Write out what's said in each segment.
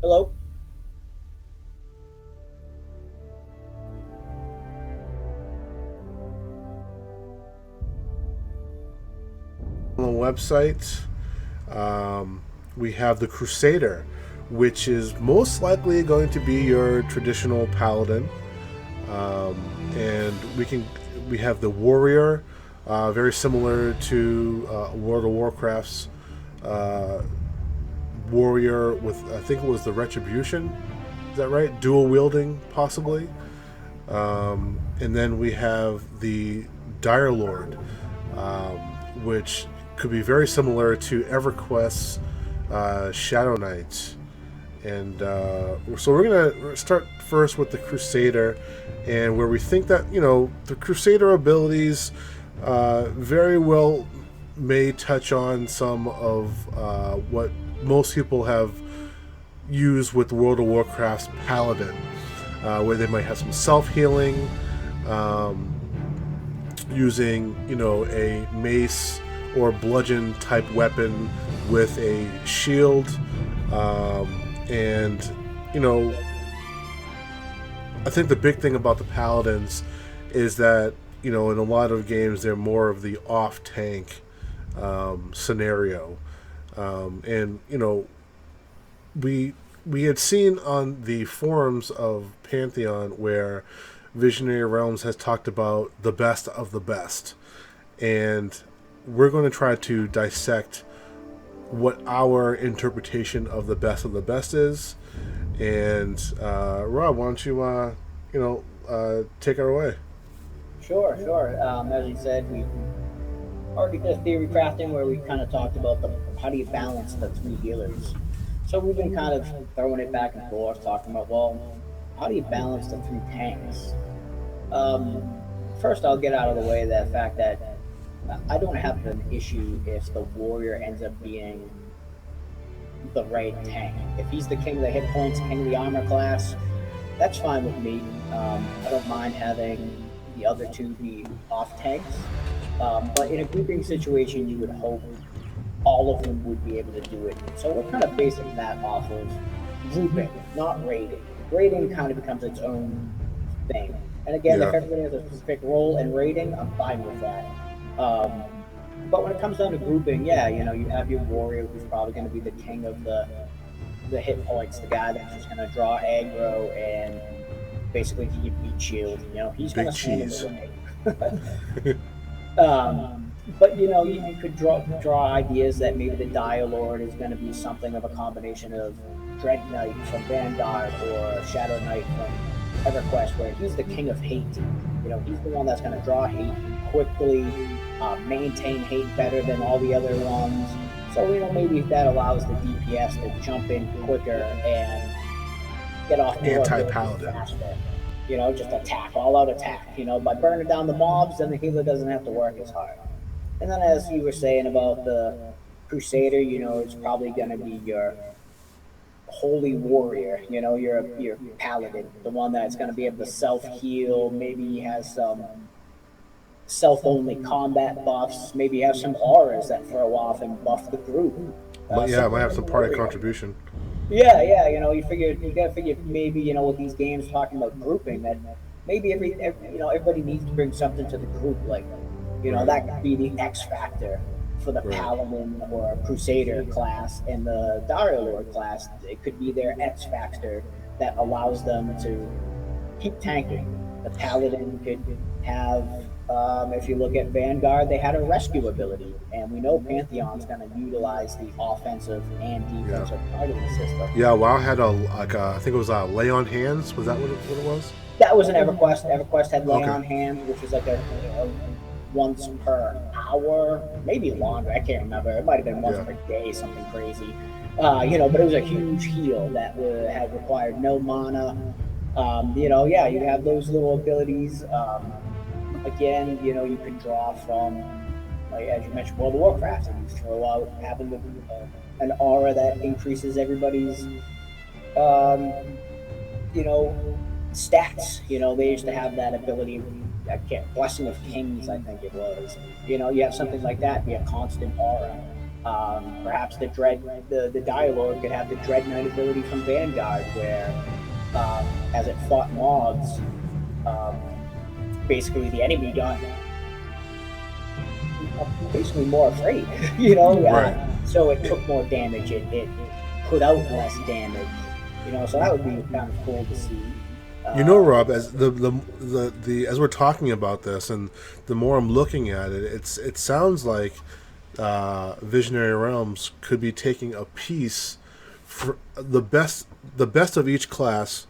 Hello. On the website, um, we have the Crusader, which is most likely going to be your traditional paladin, um, and we have the Warrior, very similar to World of Warcraft's uh, Warrior with I think it was the Retribution. Is that right? Dual wielding, possibly. And then we have the Dire Lord, um, which could be very similar to EverQuest's Shadow Knight. And so we're gonna start first with the Crusader, and where we think that the Crusader abilities very well may touch on some of what most people have used with World of Warcraft's Paladin, where they might have some self healing, um, using a mace or bludgeon type weapon with a shield, and you know I think the big thing about the paladins is that in a lot of games they're more of the off tank scenario, and we we had seen on the forums of Pantheon where Visionary Realms has talked about the best of the best, and we're going to try to dissect what our interpretation of the best is. And Rob, why don't you take it away? Sure, sure. As you said, we already did theory crafting where we kind of talked about the how do you balance the three healers. So we've been kind of throwing it back and forth, talking about how do you balance the three tanks? First, I'll get out of the way that fact that I don't have an issue if the warrior ends up being the right tank. If he's the king of the hit points, king of the armor class, that's fine with me. I don't mind having the other two be off tanks. But in a grouping situation, you would hope all of them would be able to do it. So we're kind of basing that off of grouping, not rating. Rating kind of becomes its own thing. And again, if Yeah, everybody has a specific role in rating, I'm fine with that. Um, but when it comes down to grouping, yeah, you have your warrior who's probably going to be the king of the hit points, the guy that's just going to draw aggro and basically give you beat shield. He's going big to stand in cheese. the way. But you could draw ideas that maybe the Dire Lord is going to be something of a combination of Dread Knight from Vanguard or Shadow Knight from EverQuest, where he's the king of hate. He's the one that's going to draw hate quickly, maintain hate better than all the other ones. So maybe that allows the DPS to jump in quicker and get off more a Anti little bit paladin. faster. Just attack, all out attack. By burning down the mobs, then the healer doesn't have to work as hard. And then, as you were saying about the Crusader, it's probably going to be your holy warrior. Your paladin, the one that's going to be able to self heal. Maybe he has some self only combat buffs. Maybe you have some auras that throw off and buff the group. But yeah, it might Similar have to some party warrior. contribution. Yeah, yeah. You gotta figure maybe with these games talking about grouping that maybe everybody needs to bring something to the group. Like Right, that could be the X factor for the right. Paladin or Crusader class and the Dire Lord class. It could be their X factor that allows them to keep tanking. The Paladin could have, if you look at Vanguard, they had a rescue ability, and we know Pantheon's going to utilize the offensive and Yeah, defensive part of the system. yeah. WoW had I think it was lay on hands. Was that what it was? That was an EverQuest. EverQuest had Lay Okay. on Hands, which was like a once per hour, maybe longer. I can't remember. It might have been once Yeah. per day, something crazy. But it was a huge heal that had required no mana. Yeah, you have those little abilities. Again, you could draw from, like as you mentioned, World of Warcraft, and you throw out having an aura that increases everybody's, um, you know, stats. They used to have that ability. I can't, Blessing of Kings, I think it was. You have something like that, be a constant aura. Perhaps the Dire Lord could have the Dread Knight ability from Vanguard, where as it fought mobs, um, basically the enemy got basically more afraid, Right. so it took more damage. It put out less damage, so that would be kind of cool to see. Rob, as the as we're talking about this, and the more I'm looking at it, it sounds like Visionary Realms could be taking a piece for the best of each class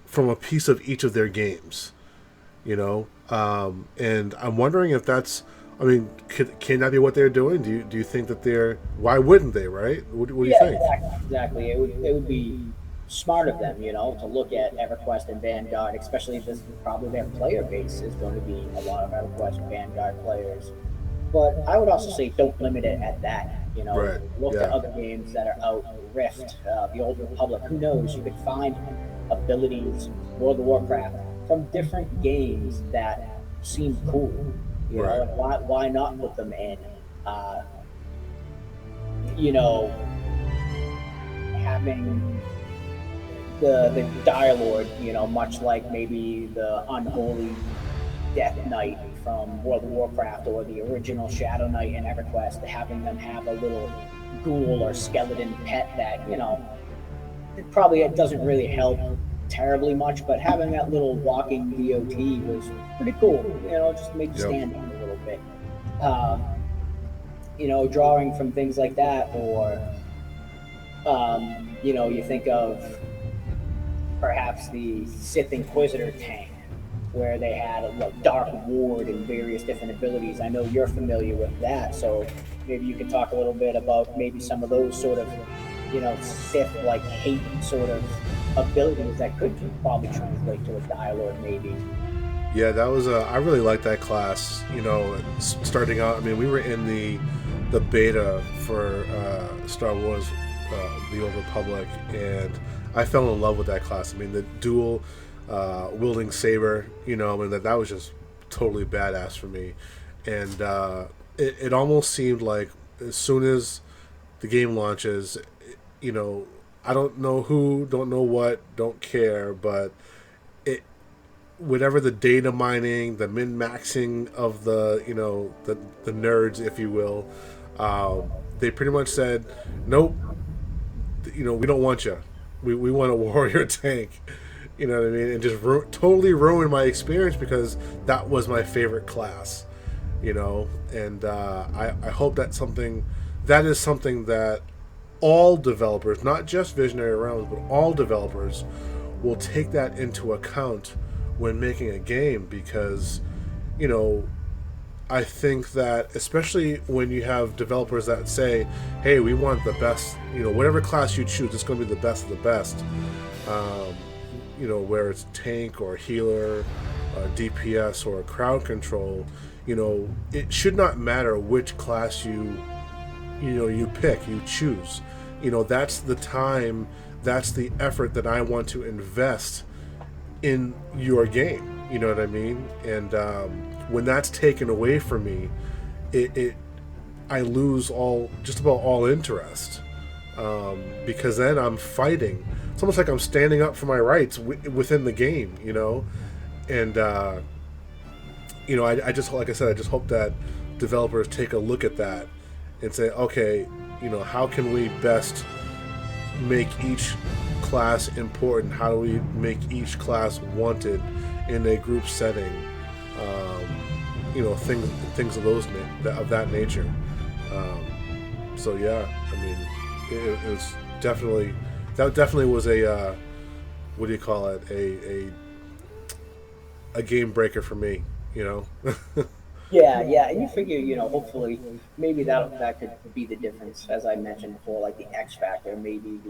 from a piece of each of their games. And I'm wondering if that's. I mean, can that be what they're doing? Do you think that they're? Why wouldn't they? Right? What do you Yeah, think? exactly. It would be smart of them, to look at EverQuest and Vanguard, especially this probably their player base is going to be a lot of EverQuest and Vanguard players. But I would also say don't limit it at that. Right. Look to Yeah. other games that are out, Rift, the Old Republic. Who knows? You could find abilities, World of Warcraft, from different games that seem cool. Right. And why not put them in? Uh, you know, having the Dire Lord, much like maybe the unholy Death Knight from World of Warcraft or the original Shadow Knight in EverQuest, having them have a little ghoul or skeleton pet that, it doesn't really help terribly much, but having that little walking DOT was pretty cool, just to make you Yep. stand out a little bit. Um, drawing from things like that, or, you think of perhaps the Sith Inquisitor tank, where they had a Dark Ward and various different abilities. I know you're familiar with that, so maybe you could talk a little bit about maybe some of those sort of, Sith like hate sort of abilities that could probably translate to a dialogue, maybe. Yeah, that was I really liked that class. Starting out. I mean, we were in the beta for Star Wars, the Old Republic, and I fell in love with that class. I mean, the dual wielding saber. And that was just totally badass for me. And it almost seemed like as soon as the game launches, I don't know who, don't know what, don't care, but it whatever the data mining, the min maxing of the nerds, if you will, they pretty much said, nope, we don't want you. We want a warrior tank. You know what I mean? And just totally ruined my experience because that was my favorite class. And I hope that is something that all developers, not just Visionary Realms, but all developers will take that into account when making a game, because I think that especially when you have developers that say, hey, we want the best, whatever class you choose, it's going to be the best of the best, where it's tank or healer, DPS or crowd control. It should not matter which class you pick, you choose. That's the time, that's the effort that I want to invest in your game. You know what I mean? And when that's taken away from me, I lose just about all interest, because then I'm fighting. It's almost like I'm standing up for my rights within the game. And I just, like I said, I just hope that developers take a look at that and say, okay, how can we best make each class important? How do we make each class wanted in a group setting? Things of that nature. So yeah, I mean, it was definitely was a what do you call it? A game breaker for me. Yeah, yeah, and you figure, hopefully, maybe that could be the difference, as I mentioned before, like the X Factor, maybe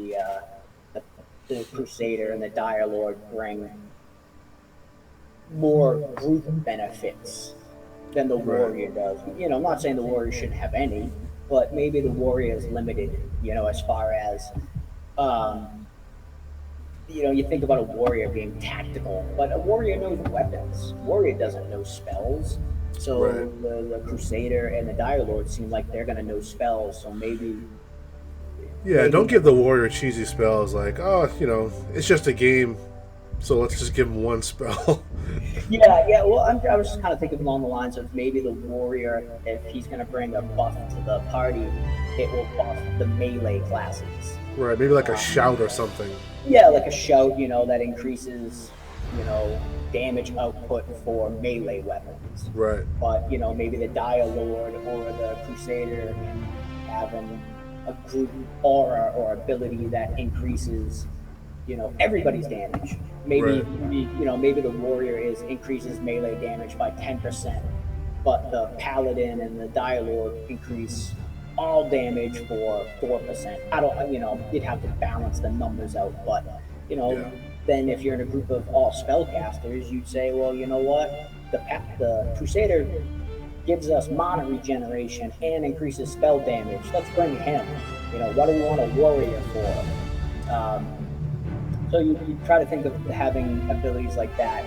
the Crusader and the Dire Lord bring more group benefits than the Right. Warrior does. I'm not saying the Warrior shouldn't have any, but maybe the Warrior is limited, as far as, you think about a Warrior being tactical, but a Warrior knows weapons. Warrior doesn't know spells. Right. So the Crusader and the Dire Lord seem like they're gonna know spells. So Yeah, don't maybe give the warrior cheesy spells like, oh, it's just a game, so let's just give him one spell. yeah. Well, I was just kind of thinking along the lines of maybe the warrior, if he's going to bring a buff to the party, it will buff the melee classes. Right, maybe like a Um, shout or something. yeah, like a shout, that increases, damage output for melee weapons. Right. But maybe the Dire Lord or the Crusader having a group aura or ability that increases everybody's damage. Right. Maybe the warrior increases melee damage by 10%, but the paladin and the dire lord increase all damage for 4%. I don't, you'd have to balance the numbers out, but you know, Yeah. then if you're in a group of all spellcasters, you'd say, well, you know what, the crusader gives us mana regeneration and increases spell damage. Let's bring him. What do we want a warrior for? So you try to think of having abilities like that.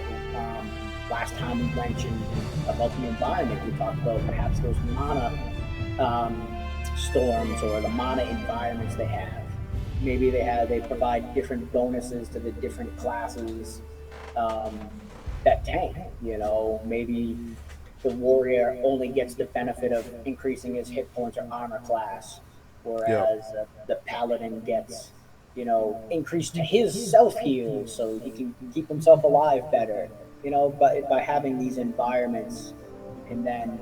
Last time we mentioned about the environment, we talked about perhaps those mana storms or the mana environments they have. Maybe they provide different bonuses to the different classes um, that tank. Maybe the warrior only gets the benefit of increasing his hit points or armor class, Yeah. whereas the paladin gets increased to his self heal so he can keep himself alive better. But by having these environments, you can then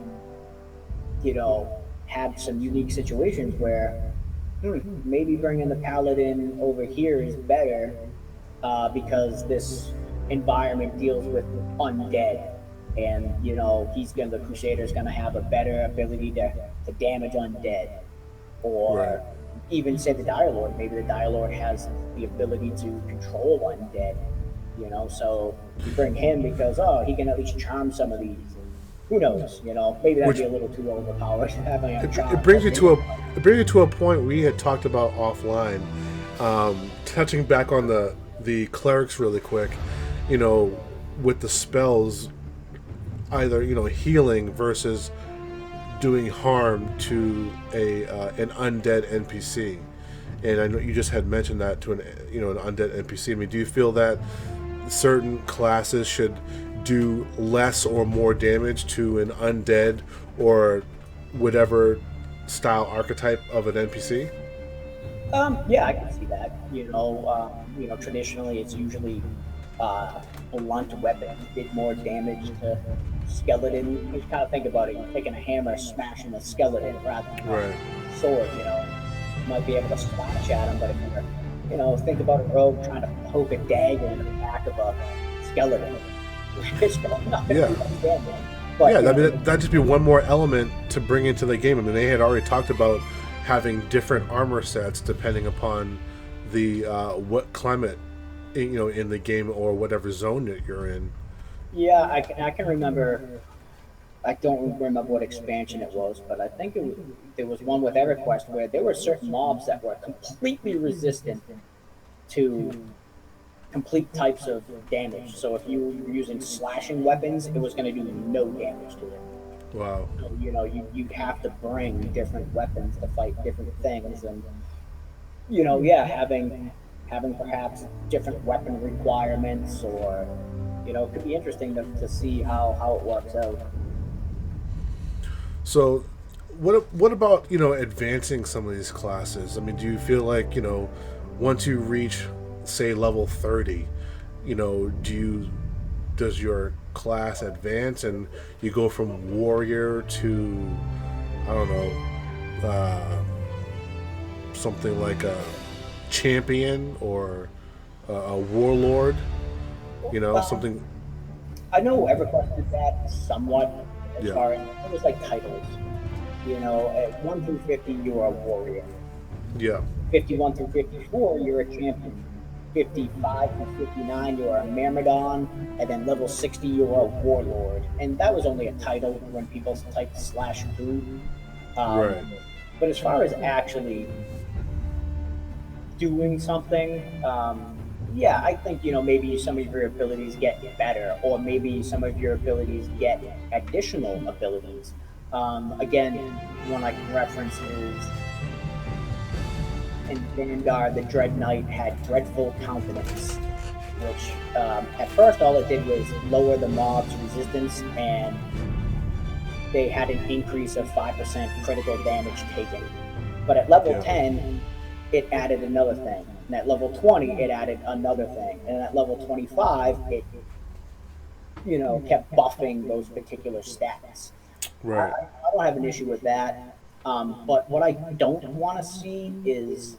have some unique situations where maybe bringing the paladin over here is better because this environment deals with undead, and the crusader's gonna have a better ability to damage undead, Right. or even say the dire lord. Maybe the dire lord has the ability to control undead. So you bring him because he can at least charm some of these. And who knows? Maybe that'd Which be a little too overpowered having a it charm. brings But you maybe, to a point we had talked about offline. Touching back on the clerics really quick, you know, with the spells, either healing versus doing harm to a an undead NPC. And I know you just had mentioned that to an undead NPC. I mean, do you feel that certain classes should do less or more damage to an undead or whatever style archetype of an NPC? yeah, I can see that. Traditionally it's usually blunt weapons did more damage to skeleton. You kind of think about it. You're taking a hammer, smashing a skeleton rather than Right. a sword. You might be able to slash at him, but if you're, think about a rogue trying to poke a dagger in the back of a skeleton. It's not going to Yeah. do much damage. Yeah, But I mean that'd just be one more element to bring into the game. I mean, they had already talked about having different armor sets depending upon the what climate in the game or whatever zone that you're in. yeah, I can remember. I don't remember what expansion it was, but I think there was one with EverQuest where there were certain mobs that were completely resistant to complete types of damage. So if you were using slashing weapons, it was going to do no damage to it. Wow. So, you'd have to bring different weapons to fight different things, and yeah, having perhaps different weapon requirements, or it could be interesting to see how it works out. So, what about advancing some of these classes? I mean, do you feel like once you reach say level 30, does your class advance and you go from warrior to I don't know something like a champion or a warlord? Um, Something. I know EverQuest did that somewhat as Yeah. far as it was like titles. At 1 through 50, you're a warrior. Yeah. 51 through 54, you're a champion. 55 through 59, you're a Myrmidon. And then level 60, you're a warlord. And that was only a title when people typed /crew. Right. But as far as actually doing something, Yeah, I think maybe some of your abilities get better, or maybe some of your abilities get additional abilities. Again, one I can reference is in Vanguard, the Dread Knight had Dreadful Countenance, which at first all it did was lower the mob's resistance, and they had an increase of 5% critical damage taken. But at level Yeah. 10, it added another thing. And at level 20, it added another thing. And at level 25, it kept buffing those particular stats. Right. I don't have an issue with that. But what I don't want to see is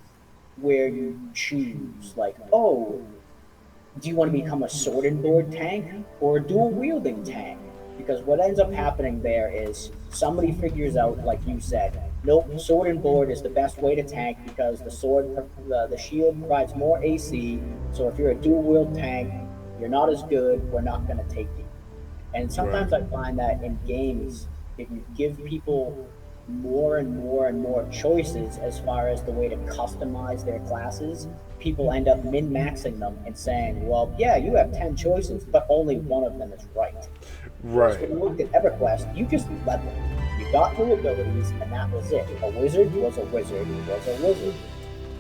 where you choose, like, oh, do you want to become a sword and board tank or a dual wielding tank? Because what ends up happening there is somebody figures out, like you said, nope, sword and board is the best way to tank because the shield provides more AC. So if you're a dual wield tank, you're not as good. We're not going to take you. And Right. sometimes I find that in games, if you give people more and more and more choices as far as the way to customize their classes, people end up min maxing them and saying, well, yeah, you have 10 choices, but only one of them is right. Whereas Right. when you looked at EverQuest, you just leveled. You got your abilities, and that was it. A wizard was a wizard was a wizard.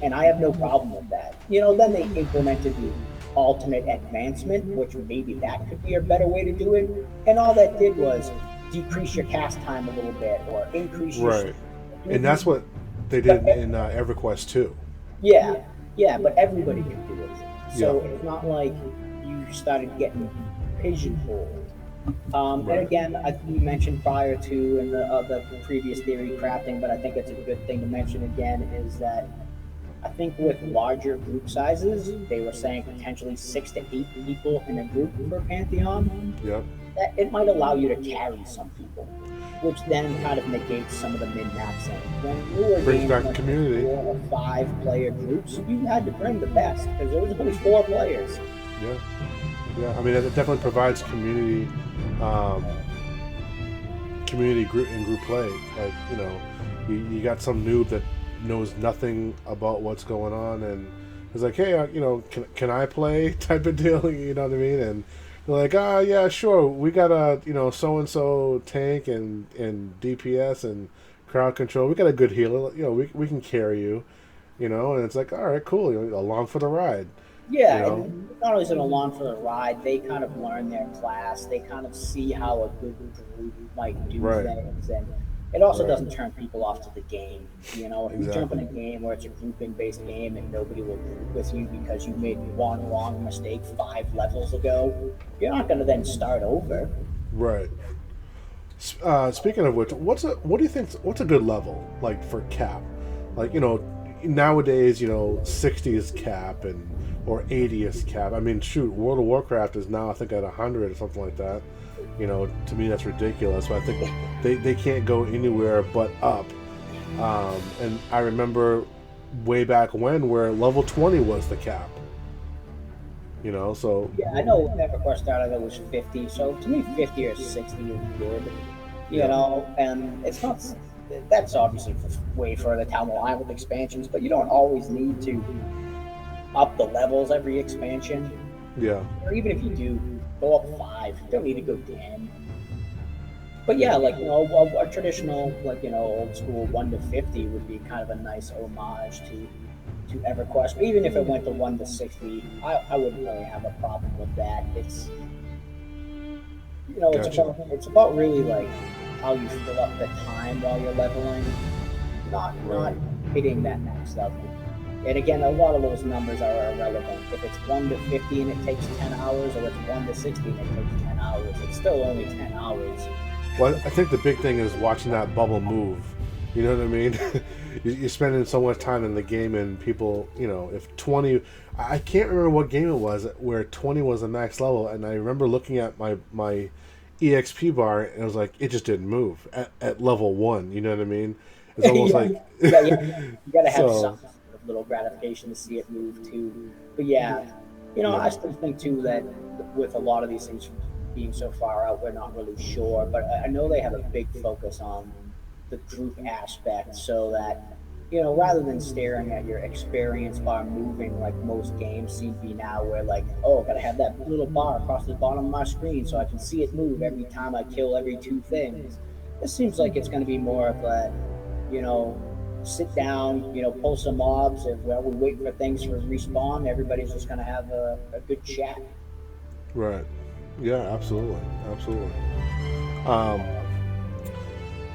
And I have no problem with that. Then they implemented the ultimate advancement, which maybe that could be a better way to do it. And all that did was decrease your cast time a little bit or increase your Right. speed. And that's what they But did in EverQuest too. yeah, yeah, but everybody could do it. Yeah. So it's not like you started getting pigeonholed. And Right. again, I think we mentioned prior to in the previous theory crafting, but I think it's a good thing to mention again is that I think with larger group sizes, they were saying potentially 6 to 8 people in a group for Pantheon, Yep. that it might allow you to carry some people, which then kind of negates some of the min maxing. When newer Brings games back went to community. 4 or 5 player groups, you had to bring the best because there was only 4 players. Yeah. Yeah. I mean, it definitely provides um, community group and group play. Like you got some noob that knows nothing about what's going on, and is like, hey, can I play type of deal. You know what I mean? And they're like, ah, yeah, sure. We got a so and so tank and DPS and crowd control. We got a good healer. We can carry you. And it's like, all right, cool. Along for the ride. You Yeah, know. and not only is it along for the ride, they kind of learn their class. They kind of see how a good group might do Right. things, and it also Right. doesn't turn people off to the game. If you jump in Exactly. a game where it's a grouping-based game and nobody will group with you because you made one wrong mistake 5 levels ago, you're not going to then start over. Right. Speaking of which, what do you think? What's a good level like for cap? Like nowadays, 60 is cap and or 80 is cap. I mean, shoot, World of Warcraft is now I think at 100 or something like that. To me that's ridiculous. So I think they can't go anywhere but up. And I remember way back when where level 20 was the cap. So Yeah, I know when EverQuest started, it was 50. So to me, 50 or 60 is good. yeah, And it's not. That's obviously way further down the line with expansions, but you don't always need to up the levels every expansion. yeah, Or even if you do, go up 5. You don't need to go 10. But yeah, like a traditional, like old school 1 to 50 would be kind of a nice homage to EverQuest. But even if it went to 1 to 60, I wouldn't really have a problem with that. gotcha. It's about really like how you fill up the time while you're leveling, not Right. hitting that max level. And again, a lot of those numbers are irrelevant. If it's 1 to 50 and it takes 10 hours, or it's 1 to 60 and it takes 10 hours, it's still only 10 hours. Well, I think the big thing is watching that bubble move. You know what I mean? You're spending so much time in the game, and people, if 20, I can't remember what game it was where 20 was the max level, and I remember looking at my EXP bar, and it was like it just didn't move at level 1. You know what I mean? It's almost Yeah, like yeah, you gotta have some so. sort of little gratification to see it move too. But yeah, I Yeah, still think too that with a lot of these things being so far out, we're not really sure. But I know they have a big focus on the group aspect, so that rather than staring at your experience bar moving like most games seem to be now, where like, oh, gotta have that little bar across the bottom of my screen so I can see it move every time I kill every two things. This seems like it's going to be more of a, you know, sit down, pull some mobs, and while we wait for things to respawn, everybody's just going to have a good chat. Right. Yeah, absolutely. Absolutely. Um,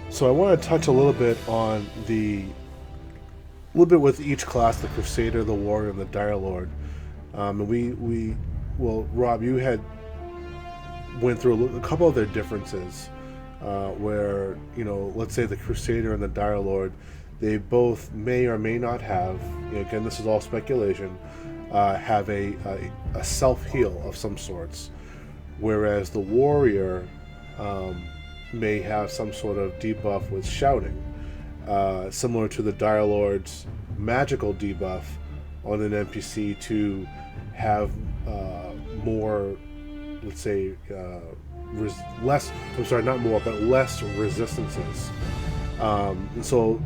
so I want to touch a little bit on a little bit with each class: the Crusader, the Warrior, and the Dire Lord. And well, Rob, you had went through a couple of their differences, where let's say the Crusader and the Dire Lord, they both may or may not have. Again, this is all speculation. Have a self heal of some sorts, whereas the Warrior may have some sort of debuff with shouting, similar to the Dire Lord's magical debuff on an NPC to have more, let's say, less. I'm sorry, not more, but less resistances. And so,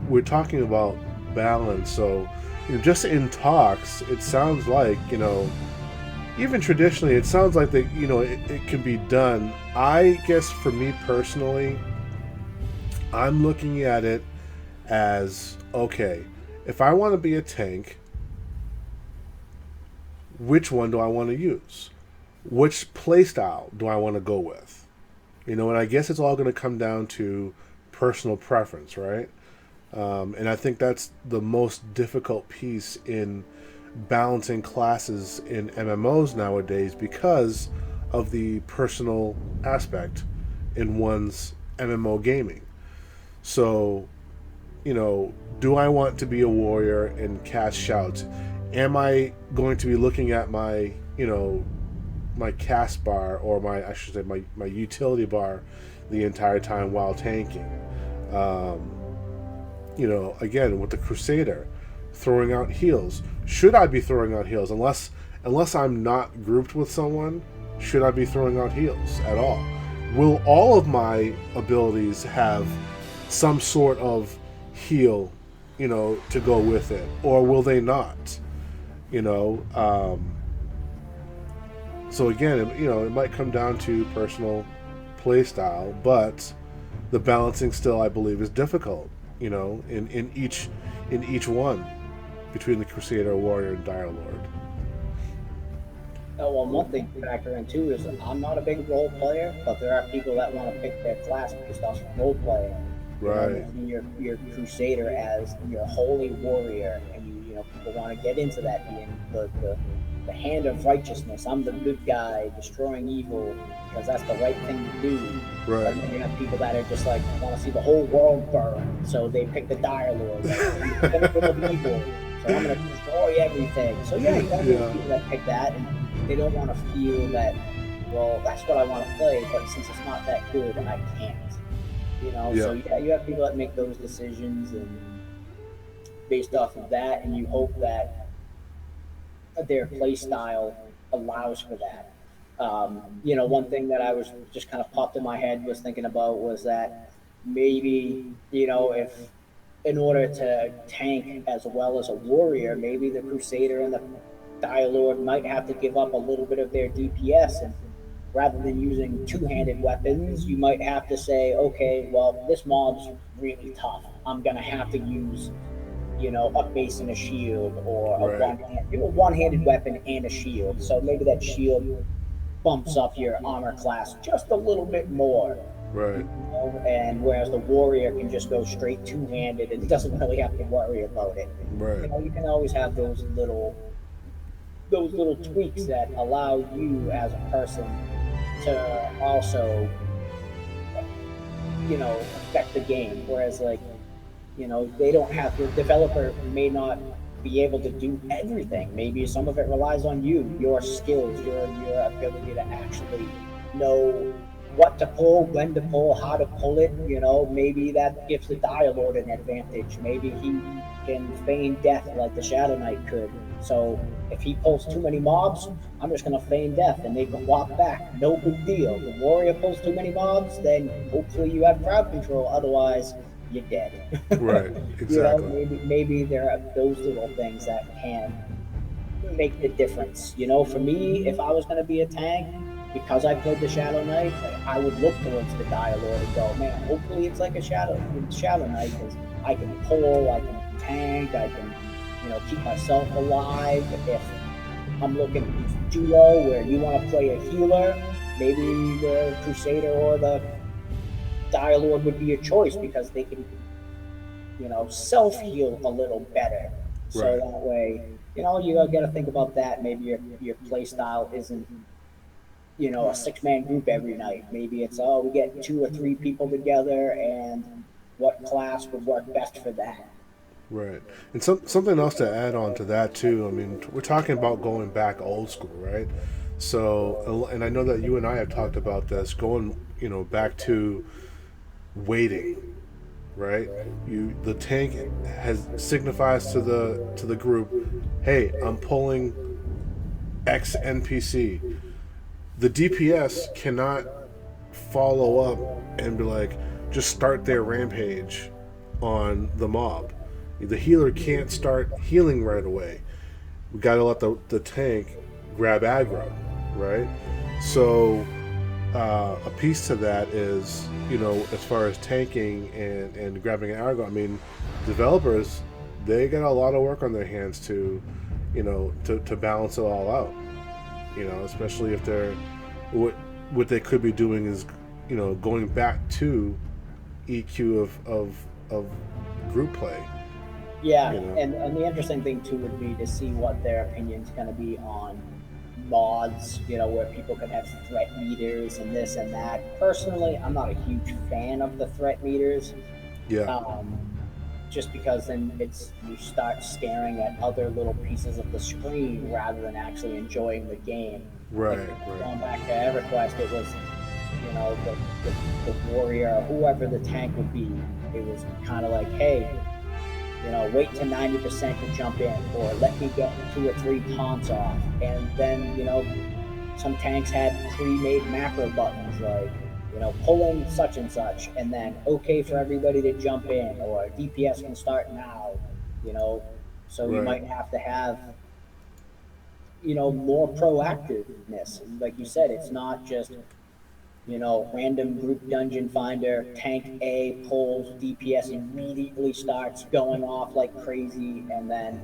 we're talking about balance. So, just in talks, it sounds like, even traditionally, it sounds like that, it can be done. I guess for me personally, I'm looking at it as, okay, if I want to be a tank, which one do I want to use? Which playstyle do I want to go with? And I guess it's all going to come down to personal preference, right? And I think that's the most difficult piece in balancing classes in MMOs nowadays, because of the personal aspect in one's MMO gaming. So, do I want to be a warrior and cast shouts? Am I going to be looking at my, my cast bar, or I should say my utility bar the entire time while tanking? Again, with the Crusader, throwing out heals. Should I be throwing out heals? Unless I'm not grouped with someone, should I be throwing out heals at all? Will all of my abilities have some sort of heal, to go with it, or will they not? So again, it might come down to personal play style, but the balancing still, I believe, is difficult. In each one, between the Crusader, Warrior, and Dire Lord. Oh, well, one thing to factor in too is I'm not a big role player, but there are people that want to pick their class based off of role playing. Right. Your Crusader as your holy warrior, and people want to get into that, being the hand of righteousness. I'm the good guy destroying evil because that's the right thing to do. Right. But then you have people that are just like want to see the whole world burn, so they pick the Dire Lord. Like, I'm the pinnacle of evil, so I'm going to destroy everything. So yeah, you got people that pick that, and they don't want to feel that, well, that's what I want to play, but since it's not that good, I can't. So yeah, you have people that make those decisions, and based off of that, and you hope that their play style allows for that. One thing that I was just kind of popped in my head was thinking about was that maybe, if in order to tank as well as a warrior, maybe the Crusader and the Dire Lord might have to give up a little bit of their DPS, and rather than using two-handed weapons, you might have to say, okay, well, this mob's really tough. I'm gonna have to use, a base and a shield, or a one-handed weapon and a shield. So maybe that shield bumps up your armor class just a little bit more. Right. And whereas the warrior can just go straight two-handed and doesn't really have to worry about it. Right. You can always have those little tweaks that allow you as a person to also, affect the game. Whereas, like, they don't have, the developer may not be able to do everything. Maybe some of it relies on you, your skills, your ability to actually know what to pull, when to pull, how to pull it. Maybe that gives the Dire Lord an advantage. Maybe he can feign death like the Shadow Knight could. So if he pulls too many mobs, I'm just going to feign death and they can walk back. No big deal. The warrior pulls too many mobs, then hopefully you have crowd control. Otherwise, you're dead. Right. You know, Exactly. maybe there are those little things that can make the difference. You know, for me, if I was going to be a tank, because I played the Shadow Knight, I would look towards the Dire Lord and go, man, hopefully it's like a Shadow Knight because I can pull, I can tank, I can, you know, keep myself alive. If I'm looking duo where you want to play a healer, maybe the Crusader or the Dire Lord would be a choice because they can, you know, self heal a little better. So Right. that way, you know, you got to think about that. Maybe your play style isn't, you know, a 6 man group every night. Maybe it's, oh, we get 2 or 3 people together, and what class would work best for that. Right. And something else to add on to that too. I mean, we're talking about going back old school, right? So, and I know that you and I have talked about this going, back to waiting, right? The tank has signifies to the group, hey, I'm pulling X NPC. The DPS cannot follow up and be like, just start their rampage on the mob. The healer can't start healing right away. We got to let the tank grab aggro, right? So a piece to that is, as far as tanking and grabbing aggro, I mean, developers, they got a lot of work on their hands to balance it all out. Especially if they're what they could be doing is, going back to EQ of group play. Yeah, You know, and the interesting thing too would be to see what their opinion's going to be on mods, you know, where people can have threat meters and this and that. Personally, I'm not a huge fan of the threat meters, yeah, um, just because then it's you start staring at other little pieces of the screen rather than actually enjoying the game. Like right, right, going back to EverQuest, it was, you know, the warrior, whoever the tank would be. It was kind of like, hey, you know, wait to 90% to jump in, or let me get 2 or 3 taunts off. And then, you know, some tanks had pre-made macro buttons like, you know, pull in such and such, and then okay for everybody to jump in, or DPS can start now, you know. So you right. might have to have, you know, more proactiveness. Like you said, it's not just, you know, random group dungeon finder, tank A pulls, DPS immediately starts going off like crazy, and then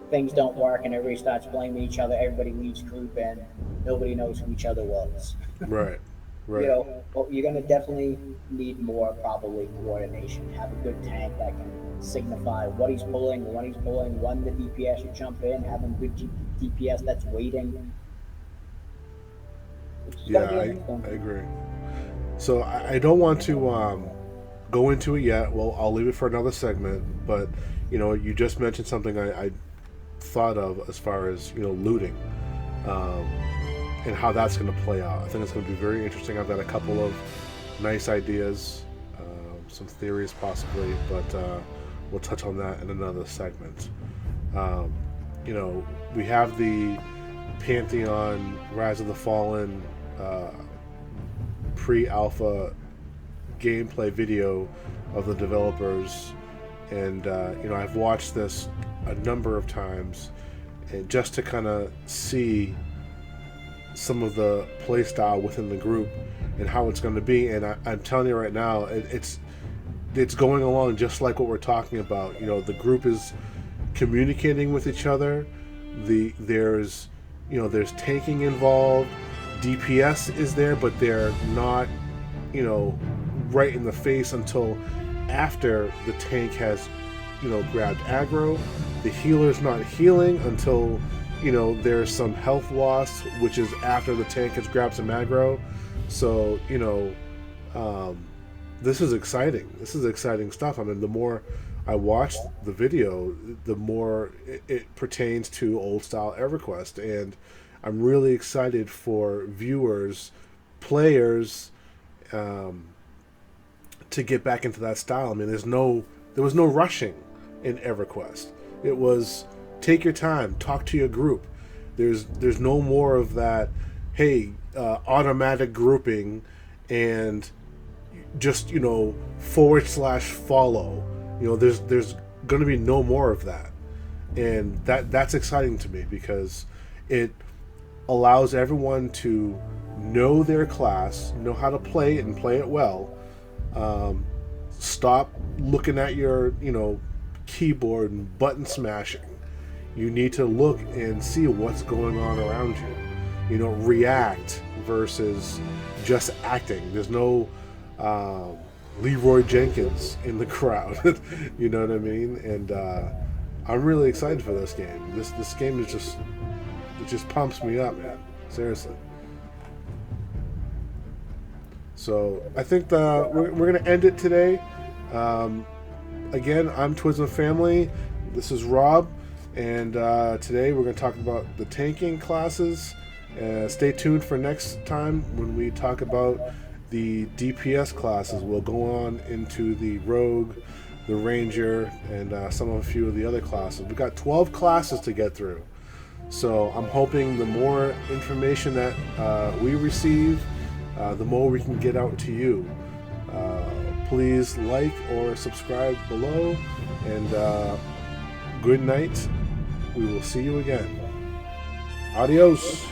things don't work and everybody starts blaming each other. Everybody leaves group and nobody knows who each other was. Right, You right. know, well, you're going to definitely need more probably coordination. Have a good tank that can signify what he's pulling, when the DPS should jump in, having good DPS that's waiting. It's just going Yeah, to be I interesting. agree. So I don't want to go into it yet. Well, I'll leave it for another segment. But you just mentioned something I thought of as far as looting, um, and how that's going to play out. I think it's going to be very interesting. I've got a couple of nice ideas, some theories possibly, but we'll touch on that in another segment. Um, we have the Pantheon Rise of the Fallen uh, pre-alpha gameplay video of the developers, and I've watched this a number of times, and just to kind of see some of the playstyle within the group and how it's going to be. And I'm telling you right now, it's going along just like what we're talking about. The group is communicating with each other. There's tanking involved. DPS is there, but they're not, right in the face until after the tank has, grabbed aggro. The healer's not healing until, there's some health loss, which is after the tank has grabbed some aggro. So, um, this is exciting. This is exciting stuff. I mean, the more I watch the video, the more it pertains to old style EverQuest, and I'm really excited for viewers, players, um, to get back into that style. I mean, there was no rushing in EverQuest. It was take your time, talk to your group. There's no more of that. Hey, automatic grouping, and just /follow. There's going to be no more of that, and that's exciting to me because it allows everyone to know their class, know how to play it and play it well. Stop looking at your keyboard and button smashing. You need to look and see what's going on around you. React versus just acting. There's no Leroy Jenkins in the crowd. You know what I mean? And I'm really excited for this game. This game is just pumps me up, man. Seriously. So I think we're going to end it today. Again, I'm Twism Family. This is Rob. And today we're going to talk about the tanking classes. Stay tuned for next time when we talk about the DPS classes. We'll go on into the Rogue, the Ranger, and a few of the other classes. We've got 12 classes to get through. So I'm hoping the more information that we receive, the more we can get out to you. Please like or subscribe below, and good night. We will see you again. Adios.